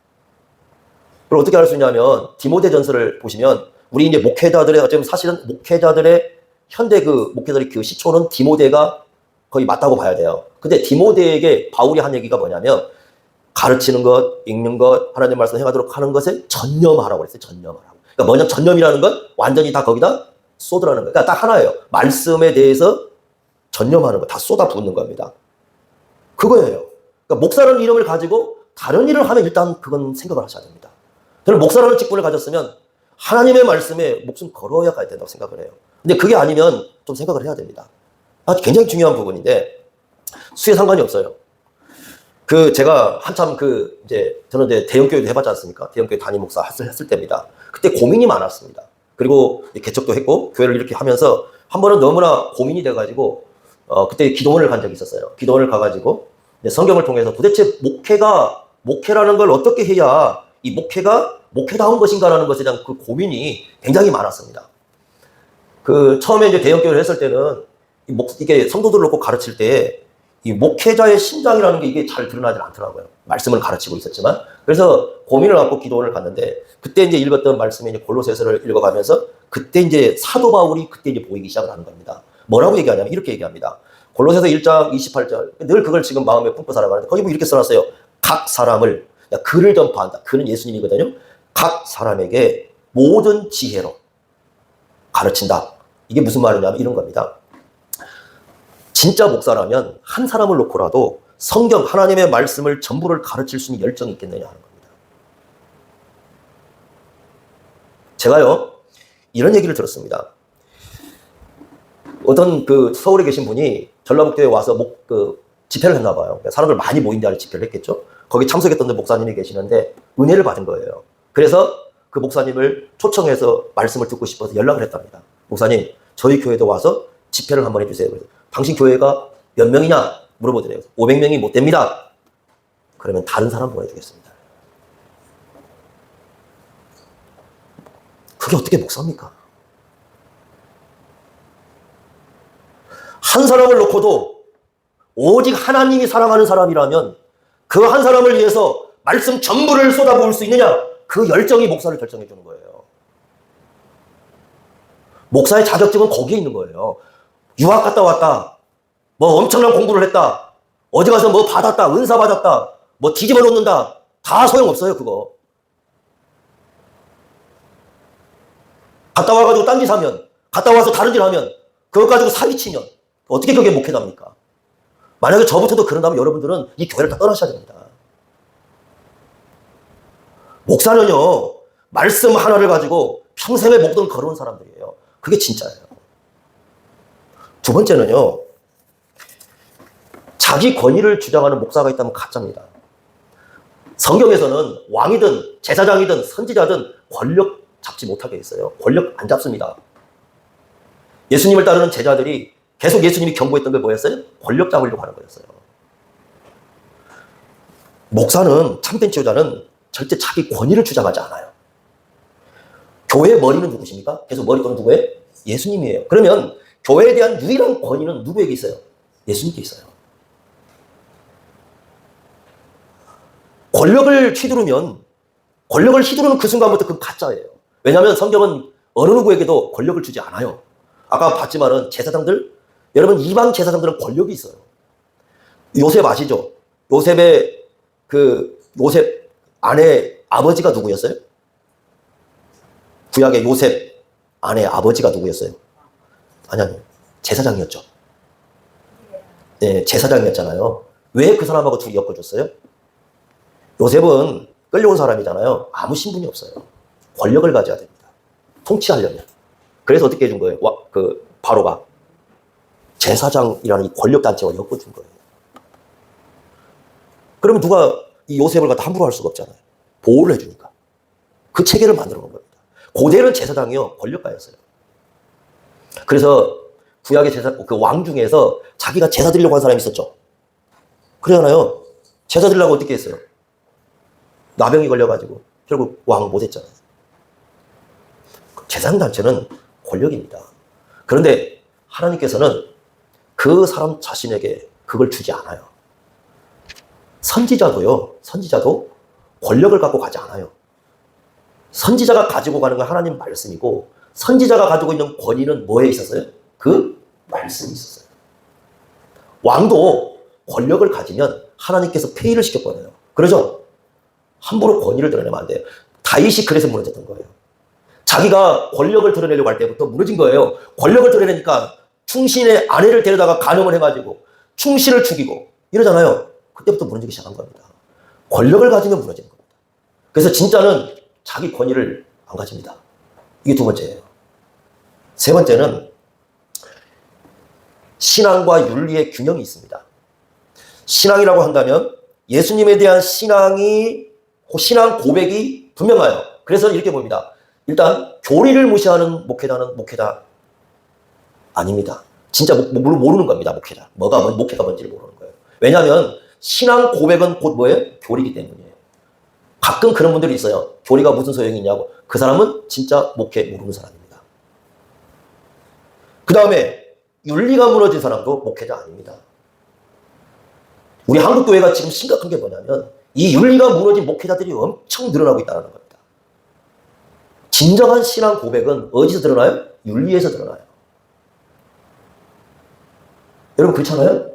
그걸 어떻게 알 수 있냐면 디모데전서를 보시면 우리 이제 목회자들의 어쩌면 사실은 목회자들의 현대 그 목회자들의 그 시초는 디모데가 거의 맞다고 봐야 돼요. 근데 디모데에게 바울이 한 얘기가 뭐냐면 가르치는 것, 읽는 것, 하나님 말씀 행하도록 하는 것에 전념하라고 그랬어요. 전념하라고. 그러니까 뭐냐 전념이라는 건 완전히 다 거기다 쏟으라는 거예요. 그러니까 딱 하나예요. 말씀에 대해서 전념하는 거, 다 쏟아 붓는 겁니다. 그거예요. 그러니까 목사라는 이름을 가지고 다른 일을 하면 일단 그건 생각을 하셔야 됩니다. 저는 목사라는 직분을 가졌으면 하나님의 말씀에 목숨 걸어야 가야 된다고 생각을 해요. 근데 그게 아니면 좀 생각을 해야 됩니다. 굉장히 중요한 부분인데 수에 상관이 없어요. 제가 한참 저는 이제 대형교회도 해봤지 않습니까? 대형교회 담임 목사 했을 때입니다. 그때 고민이 많았습니다. 그리고 개척도 했고 교회를 이렇게 하면서 한 번은 너무나 고민이 돼가지고 그때 기도원을 간 적이 있었어요. 기도원을 가가지고 성경을 통해서 도대체 목회라는 걸 어떻게 해야 이 목회가 목회다운 것인가라는 것에 대한 그 고민이 굉장히 많았습니다. 처음에 이제 대형교회를 했을 때는 이게 성도들을 놓고 가르칠 때 이 목회자의 심장이라는 게 이게 잘 드러나지 않더라고요. 말씀을 가르치고 있었지만. 그래서 고민을 갖고 기도원을 갔는데 그때 이제 읽었던 말씀이 이제 골로새서를 읽어가면서 그때 이제 사도 바울이 그때 이제 보이기 시작을 하는 겁니다. 뭐라고 얘기하냐면 이렇게 얘기합니다. 골로새서 1장 28절. 늘 그걸 지금 마음에 품고 살아가는데 거기 뭐 이렇게 써놨어요. 각 사람을 그를 전파한다. 그는 예수님이거든요. 각 사람에게 모든 지혜로 가르친다. 이게 무슨 말이냐면 이런 겁니다. 진짜 목사라면 한 사람을 놓고라도 성경 하나님의 말씀을 전부를 가르칠 수 있는 열정이 있겠느냐 하는 겁니다. 제가요 이런 얘기를 들었습니다. 어떤 서울에 계신 분이 전라북도에 와서 집회를 했나 봐요. 사람들 많이 모인 데 집회를 했겠죠. 거기 참석했던 목사님이 계시는데 은혜를 받은 거예요. 그래서 그 목사님을 초청해서 말씀을 듣고 싶어서 연락을 했답니다. 목사님, 저희 교회도 와서 집회를 한번 해주세요. 그래서 당신 교회가 몇 명이냐 물어보더래요. 500명이 못 됩니다. 그러면 다른 사람 보내주겠습니다. 그게 어떻게 목사입니까? 한 사람을 놓고도 오직 하나님이 사랑하는 사람이라면 그 한 사람을 위해서 말씀 전부를 쏟아부을 수 있느냐? 그 열정이 목사를 결정해 주는 거예요. 목사의 자격증은 거기에 있는 거예요. 유학 갔다 왔다. 뭐 엄청난 공부를 했다. 어디 가서 뭐 받았다. 은사 받았다. 뭐 뒤집어 놓는다. 다 소용없어요, 그거. 갔다 와가지고 딴짓 하면, 갔다 와서 다른 일 하면, 그거 가지고 사기치면, 어떻게 그게 목회답니까? 만약에 저부터도 그런다면 여러분들은 이 교회를 다 떠나셔야 됩니다. 목사는요, 말씀 하나를 가지고 평생의 목돈 걸어온 사람들이에요. 그게 진짜예요. 두 번째는요, 자기 권위를 주장하는 목사가 있다면 가짜입니다. 성경에서는 왕이든 제사장이든 선지자든 권력 잡지 못하게 했어요. 권력 안 잡습니다. 예수님을 따르는 제자들이 계속 예수님이 경고했던 게 뭐였어요? 권력 잡으려고 하는 거였어요. 목사는, 참된 지도자는 절대 자기 권위를 주장하지 않아요. 교회의 머리는 누구십니까? 계속 머리통은 누구예요? 예수님이에요. 그러면 교회에 대한 유일한 권위는 누구에게 있어요? 예수님께 있어요. 권력을 휘두르면, 권력을 휘두르는 그 순간부터 그건 가짜예요. 왜냐하면 성경은 어느 누구에게도 권력을 주지 않아요. 아까 봤지만은 제사장들, 여러분 이방 제사장들은 권력이 있어요. 요셉 아시죠? 요셉의 요셉 아내 아버지가 누구였어요? 구약의 요셉 아내 아버지가 누구였어요? 아니, 제사장이었죠. 네, 제사장이었잖아요. 왜 그 사람하고 둘이 엮어줬어요? 요셉은 끌려온 사람이잖아요. 아무 신분이 없어요. 권력을 가져야 됩니다. 통치하려면. 그래서 어떻게 해준 거예요? 바로가. 제사장이라는 이 권력단체가 엮어준 거예요. 그러면 누가 이 요셉을 갖다 함부로 할 수가 없잖아요. 보호를 해주니까. 그 체계를 만들어 놓은 겁니다. 고대는 제사장이요, 권력가였어요. 그래서 구약의 그 왕 중에서 자기가 제사 드리려고 한 사람이 있었죠. 그러잖아요. 제사 드리려고 어떻게 했어요? 나병이 걸려가지고 결국 왕 못했잖아요. 제사장단체는 권력입니다. 그런데 하나님께서는 그 사람 자신에게 그걸 주지 않아요. 선지자도 권력을 갖고 가지 않아요. 선지자가 가지고 가는 건 하나님 말씀이고, 선지자가 가지고 있는 권위는 뭐에 있었어요? 그 말씀이 있었어요. 왕도 권력을 가지면 하나님께서 폐위를 시켜버려요. 그러죠? 함부로 권위를 드러내면 안 돼요. 다윗이 그래서 무너졌던 거예요. 자기가 권력을 드러내려고 할 때부터 무너진 거예요. 권력을 드러내니까 충신의 아내를 데려다가 간음을 해가지고 충신을 죽이고 이러잖아요. 그때부터 무너지기 시작한 겁니다. 권력을 가지면 무너지는 겁니다. 그래서 진짜는 자기 권위를 안 가집니다. 이게 두 번째예요. 세 번째는 신앙과 윤리의 균형이 있습니다. 신앙이라고 한다면 예수님에 대한 신앙 고백이 분명해요. 그래서 이렇게 봅니다. 일단 교리를 무시하는 목회자 아닙니다. 진짜 모르는 겁니다. 목회가 뭔지를 모르는 거예요. 왜냐하면 신앙 고백은 곧 뭐예요? 교리이기 때문이에요. 가끔 그런 분들이 있어요. 교리가 무슨 소용이 있냐고. 그 사람은 진짜 목회 모르는 사람입니다. 그 다음에 윤리가 무너진 사람도 목회자 아닙니다. 우리 한국교회가 지금 심각한 게 뭐냐면 이 윤리가 무너진 목회자들이 엄청 늘어나고 있다는 겁니다. 진정한 신앙 고백은 어디서 드러나요? 윤리에서 드러나요. 여러분 그렇잖아요?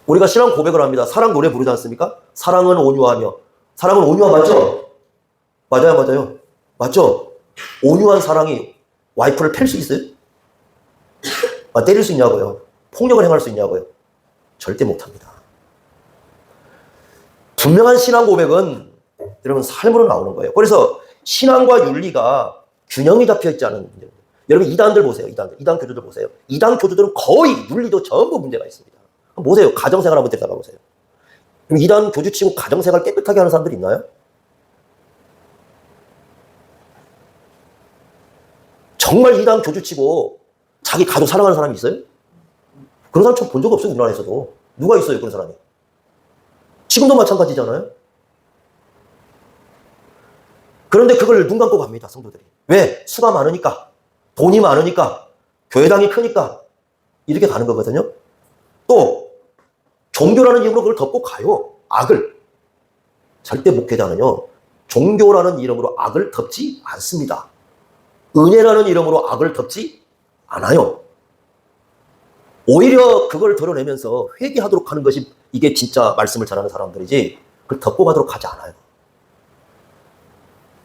우리가 신앙 고백을 합니다. 사랑 노래 부르지 않습니까? 사랑은 온유하며. 사랑은 온유하 맞죠? 맞아요. 맞죠? 온유한 사랑이 와이프를 팰 수 있어요? 때릴 수 있냐고요? 폭력을 행할 수 있냐고요? 절대 못합니다. 분명한 신앙 고백은 여러분 삶으로 나오는 거예요. 그래서 신앙과 윤리가 균형이 잡혀 있지 않은 문제입니다. 여러분 이단들 보세요. 이단 교주들 보세요. 이단 교주들은 거의 윤리도 전부 문제가 있습니다. 보세요. 가정생활 한번 들여다가 보세요. 그럼 이단 교주치고 가정생활 깨끗하게 하는 사람들이 있나요? 정말 이단 교주치고 자기 가족 사랑하는 사람이 있어요? 그런 사람 전 본 적 없어요. 우리나라에서도. 누가 있어요 그런 사람이? 지금도 마찬가지잖아요. 그런데 그걸 눈 감고 갑니다. 성도들이. 왜? 수가 많으니까, 돈이 많으니까, 교회당이 크니까 이렇게 가는 거거든요. 또 종교라는 이름으로 그걸 덮고 가요. 악을. 절대 목회자는요, 종교라는 이름으로 악을 덮지 않습니다. 은혜라는 이름으로 악을 덮지 않아요. 오히려 그걸 드러내면서 회개하도록 하는 것이 이게 진짜 말씀을 전하는 사람들이지, 그걸 덮고 가도록 하지 않아요.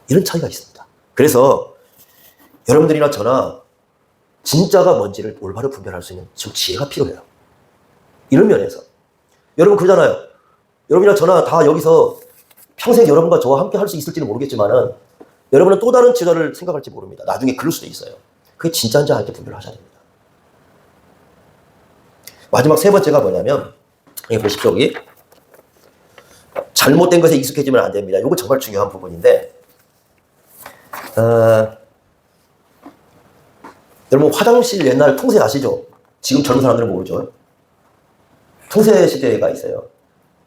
이런 차이가 있습니다. 그래서 여러분들이나 저나 진짜가 뭔지를 올바로 분별할 수 있는 지혜가 필요해요. 이런 면에서. 여러분 그러잖아요. 여러분이나 저나 다 여기서 평생 여러분과 저와 함께 할 수 있을지는 모르겠지만은 여러분은 또 다른 지도를 생각할지 모릅니다. 나중에 그럴 수도 있어요. 그게 진짜인지 아닌지 분별을 하셔야 됩니다. 마지막 세 번째가 뭐냐면, 여기 보십시오. 여기 잘못된 것에 익숙해지면 안 됩니다. 이거 정말 중요한 부분인데, 여러분 화장실 옛날 통세 아시죠? 지금 젊은 사람들은 모르죠. 통세 시대가 있어요.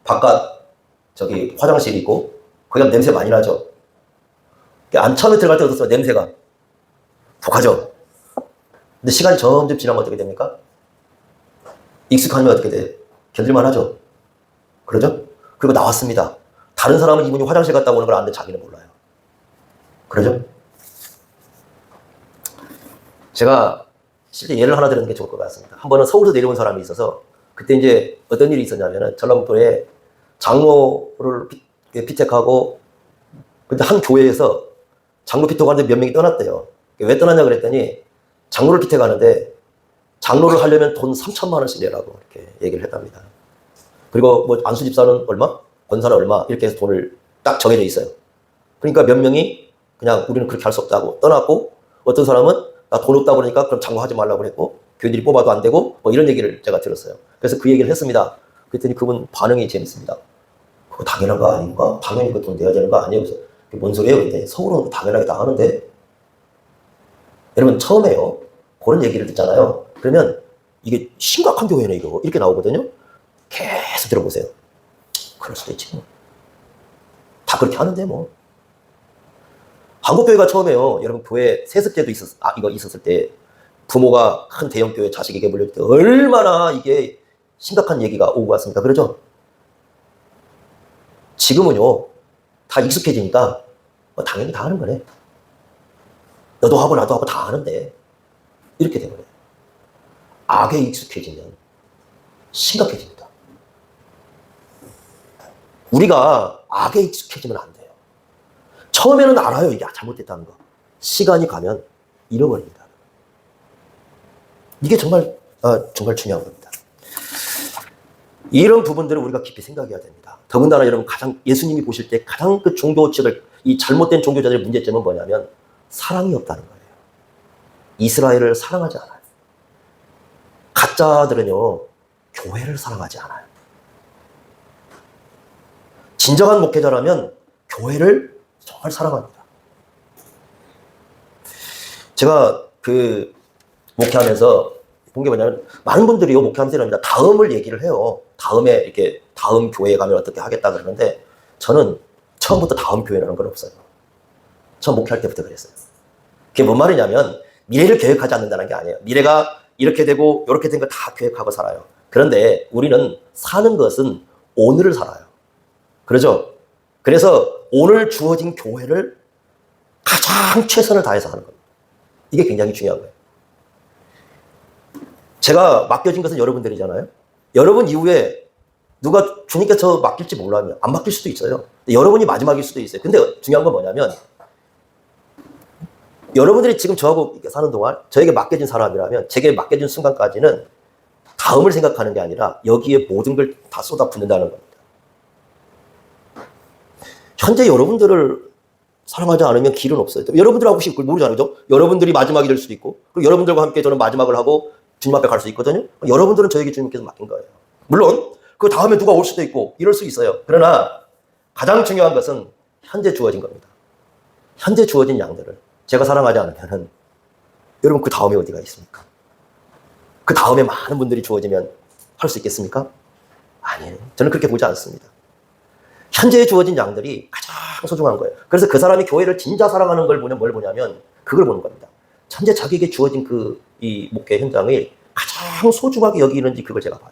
바깥 저기 화장실이 있고 거기 가면 냄새 많이 나죠. 처음에 들어갈 때 어떻어요? 냄새가 독하죠. 근데 시간이 점점 지나면 어떻게 됩니까? 익숙하면 어떻게 돼요? 견딜만 하죠. 그러죠? 그리고 나왔습니다. 다른 사람은 이분이 화장실 갔다 오는 걸 아는데 자기는 몰라요. 그러죠? 제가 실제 예를 하나 드리는 게 좋을 것 같습니다. 한 번은 서울에서 내려온 사람이 있어서, 그때 이제 어떤 일이 있었냐면은 전라북도에 장로를 피택하고, 근데 한 교회에서 장로 피택하는데 몇 명이 떠났대요. 왜 떠났냐 그랬더니, 장로를 피택하는데 장로를 하려면 돈 3천만 원씩 내라고 이렇게 얘기를 했답니다. 그리고 뭐 안수 집사는 얼마, 권사는 얼마, 이렇게 해서 돈을 딱 정해져 있어요. 그러니까 몇 명이 그냥 우리는 그렇게 할 수 없다고 떠났고, 어떤 사람은 나 돈 없다고 그러니까 그럼 장로 하지 말라고 그랬고, 교인들이 뽑아도 안 되고 뭐 이런 얘기를 제가 들었어요. 그래서 그 얘기를 했습니다. 그랬더니 그분 반응이 재밌습니다. 그거 당연한 거 아닌가? 당연히 그 돈 내야 되는 거 아니에요? 그래서 뭔 소리예요? 근데 서울은 당연하게 다 하는데 여러분 처음에요 그런 얘기를 듣잖아요. 그러면 이게 심각한 교회네 이거 이렇게 나오거든요. 계속 들어보세요. 그럴 수도 있지 뭐. 다 그렇게 하는데 뭐. 한국교회가 처음에요. 여러분 교회 세습제도 있었을 때 부모가 큰 대형교회 자식에게 물려줄 때 얼마나 이게 심각한 얘기가 오고 갔습니까? 그러죠? 지금은요 다 익숙해지니까 뭐 당연히 다 하는 거네. 너도 하고 나도 하고 다 하는데 이렇게 된 거예요. 악에 익숙해지면 심각해집니다. 우리가 악에 익숙해지면 안 돼요. 처음에는 알아요. 이게 잘못됐다는 거. 시간이 가면 잃어버립니다. 이게 정말 중요한 겁니다. 이런 부분들을 우리가 깊이 생각해야 됩니다. 더군다나 여러분 예수님이 보실 때 가장 그 이 잘못된 종교자들의 문제점은 뭐냐면 사랑이 없다는 거예요. 이스라엘을 사랑하지 않아요. 가짜들은요, 교회를 사랑하지 않아요. 진정한 목회자라면 교회를 정말 사랑합니다. 제가 목회하면서 본 게 뭐냐면, 많은 분들이요, 목회하면서 이럽니다. 다음을 얘기를 해요. 다음 교회에 가면 어떻게 하겠다 그러는데, 저는 처음부터 다음 교회라는 건 없어요. 처음 목회할 때부터 그랬어요. 그게 뭔 말이냐면, 미래를 계획하지 않는다는 게 아니에요. 미래가 이렇게 되고, 이렇게 된 거 다 계획하고 살아요. 그런데 우리는 사는 것은 오늘을 살아요. 그러죠? 그래서 오늘 주어진 교회를 가장 최선을 다해서 하는 겁니다. 이게 굉장히 중요한 거예요. 제가 맡겨진 것은 여러분들이잖아요. 여러분 이후에 누가 주님께서 맡길지 몰라요. 안 맡길 수도 있어요. 여러분이 마지막일 수도 있어요. 근데 중요한 건 뭐냐면 여러분들이 지금 저하고 사는 동안 저에게 맡겨진 사람이라면 제게 맡겨진 순간까지는 다음을 생각하는 게 아니라 여기에 모든 걸 다 쏟아붓는다는 겁니다. 현재 여러분들을 사랑하지 않으면 길은 없어요. 여러분들하고 싶고 그걸 모르잖아요. 그죠? 여러분들이 마지막이 될 수도 있고 그리고 여러분들과 함께 저는 마지막을 하고 주님 앞에 갈 수 있거든요. 여러분들은 저에게 주님께서 맡긴 거예요. 물론 그 다음에 누가 올 수도 있고 이럴 수 있어요. 그러나 가장 중요한 것은 현재 주어진 겁니다. 현재 주어진 양들을 제가 사랑하지 않으면 여러분 그 다음에 어디가 있습니까? 그 다음에 많은 분들이 주어지면 할 수 있겠습니까? 아니에요. 저는 그렇게 보지 않습니다. 현재에 주어진 양들이 가장 소중한 거예요. 그래서 그 사람이 교회를 진짜 사랑하는 걸 보면 뭘 보냐면 그걸 보는 겁니다. 현재 자기에게 주어진 이 목회 현장을 가장 소중하게 여기는지 그걸 제가 봐요.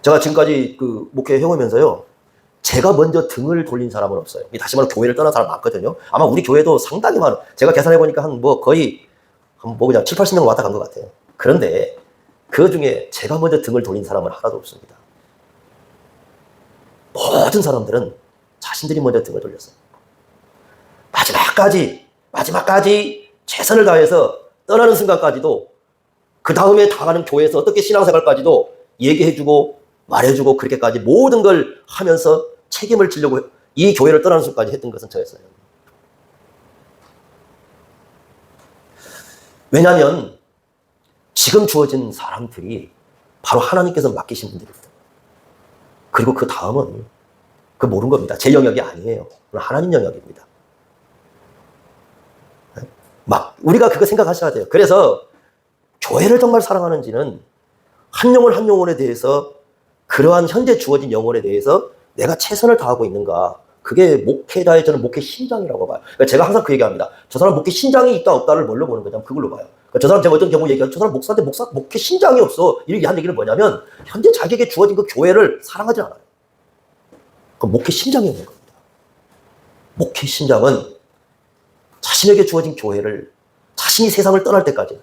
제가 지금까지 목회 해오면서요, 제가 먼저 등을 돌린 사람은 없어요. 다시 말해 교회를 떠난 사람 많거든요. 아마 우리 교회도 상당히 많아요. 제가 계산해보니까 거의 그냥 7, 80명 왔다 간 것 같아요. 그런데 그 중에 제가 먼저 등을 돌린 사람은 하나도 없습니다. 모든 사람들은 자신들이 먼저 등을 돌렸어요. 마지막까지 최선을 다해서 떠나는 순간까지도 그 다음에 당하는 교회에서 어떻게 신앙생활까지도 얘기해주고 말해주고 그렇게까지 모든 걸 하면서 책임을 지려고 이 교회를 떠나는 순간까지 했던 것은 저였어요. 왜냐하면 지금 주어진 사람들이 바로 하나님께서 맡기신 분들입니다. 그리고 그 다음은 모르는 겁니다. 제 영역이 아니에요. 하나님 영역입니다. 우리가 그거 생각하셔야 돼요. 그래서 교회를 정말 사랑하는지는 한 영혼에 대해서 그러한 현재 주어진 영혼에 대해서 내가 최선을 다하고 있는가. 그게 목회자의 저는 목회 신장이라고 봐요. 그러니까 제가 항상 그 얘기합니다. 저 사람 목회 신장이 있다 없다를 뭘로 보는 거냐면 그걸로 봐요. 그러니까 저 사람 제가 어떤 경우 얘기하죠. 저 사람 목사인데 목회 신장이 없어. 이렇게 한 얘기는 뭐냐면 현재 자기에게 주어진 그 교회를 사랑하지 않아요. 그 목회 신장이 없는 겁니다. 목회 신장은 자신에게 주어진 교회를 자신이 세상을 떠날 때까지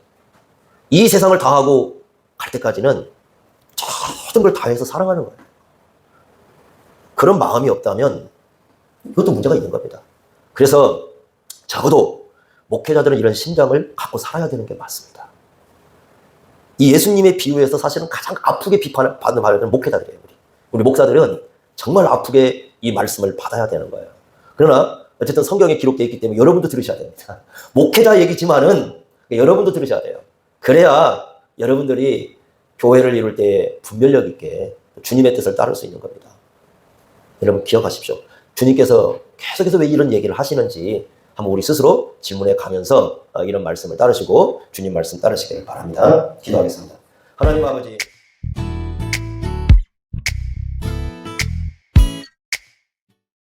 이 세상을 다하고 갈 때까지는 모든 걸 다해서 사랑하는 거예요. 그런 마음이 없다면 이것도 문제가 있는 겁니다. 그래서 적어도 목회자들은 이런 심장을 갖고 살아야 되는 게 맞습니다. 이 예수님의 비유에서 사실은 가장 아프게 비판을 받는 목회자들이에요. 우리 목사들은 정말 아프게 이 말씀을 받아야 되는 거예요. 그러나 어쨌든 성경에 기록되어 있기 때문에 여러분도 들으셔야 됩니다. 목회자 얘기지만은 여러분도 들으셔야 돼요. 그래야 여러분들이 교회를 이룰 때 분별력 있게 주님의 뜻을 따를 수 있는 겁니다. 여러분 기억하십시오. 주님께서 계속해서 왜 이런 얘기를 하시는지 한번 우리 스스로 질문해 가면서 이런 말씀을 따르시고 주님 말씀 따르시길 바랍니다. 기도하겠습니다. 하나님 아버지